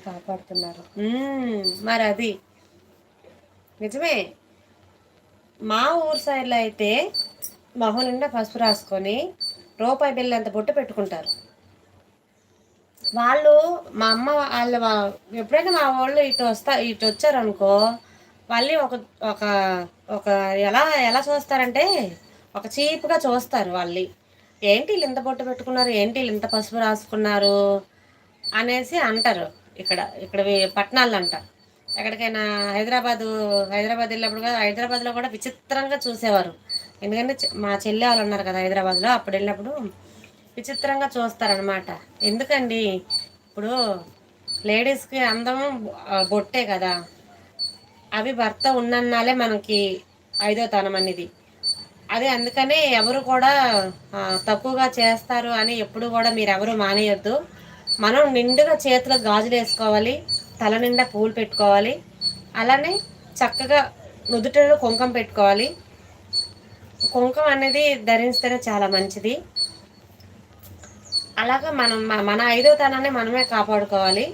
కాపాడుతున్నారు. మరి అది నిజమే. మా ఊరు సైడ్లో అయితే మొహం నిండా పసుపు రాసుకొని రూపాయి బిల్లు అంత బొట్టు పెట్టుకుంటారు వాళ్ళు. మా అమ్మ వాళ్ళు ఎప్పుడైనా మా వాళ్ళు ఇటు వచ్చారనుకో, మళ్ళీ ఒక ఒక ఒక ఎలా ఎలా చూస్తారంటే ఒక చీప్గా చూస్తారు వాళ్ళు. ఏంటి వీళ్ళు ఇంత బొట్టు పెట్టుకున్నారు, ఏంటి వీళ్ళు ఇంత పసుపు రాసుకున్నారు అనేసి అంటారు. ఇక్కడ పట్టణాల్లో అంట. ఎక్కడికైనా హైదరాబాద్ వెళ్ళినప్పుడు కూడా, హైదరాబాద్లో కూడా విచిత్రంగా చూసేవారు. ఎందుకంటే మా చెల్లె వాళ్ళు ఉన్నారు కదా హైదరాబాద్లో, అప్పుడు వెళ్ళినప్పుడు విచిత్రంగా చూస్తారనమాట. ఎందుకండి, ఇప్పుడు లేడీస్కి అందం బొట్టే కదా, అవి భర్త ఉన్నన్నాలే మనకి ఐదో తనం అనేది. అది అందుకనే ఎవరు కూడా తక్కువగా చేస్తారు అని ఎప్పుడు కూడా మీరు ఎవరు మానేయొద్దు. మనం నిండుగా చేతిలో గాజులు వేసుకోవాలి, తల నిండా పూలు పెట్టుకోవాలి, అలానే చక్కగా నుదుటిలో కుంకుమ పెట్టుకోవాలి. కుంకుమ అనేది ధరిస్తేనే చాలా మంచిది. అలాగా మన ఐదో తనాన్ని మనమే కాపాడుకోవాలి.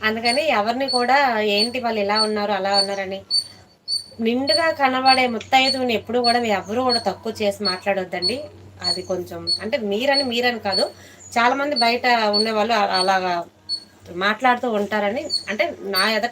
అందుకని ఎవరిని కూడా ఏంటి వాళ్ళు ఇలా ఉన్నారు అలా ఉన్నారని, నిండుగా కనబడే ముత్తైదువుని ఎప్పుడు కూడా ఎవరు కూడా తక్కువ చేసి మాట్లాడొద్దండి. అది కొంచెం అంటే మీరని కాదు, చాలా మంది బయట ఉండేవాళ్ళు అలాగా మాట్లాడుతూ ఉంటారని, అంటే నా ఎదుట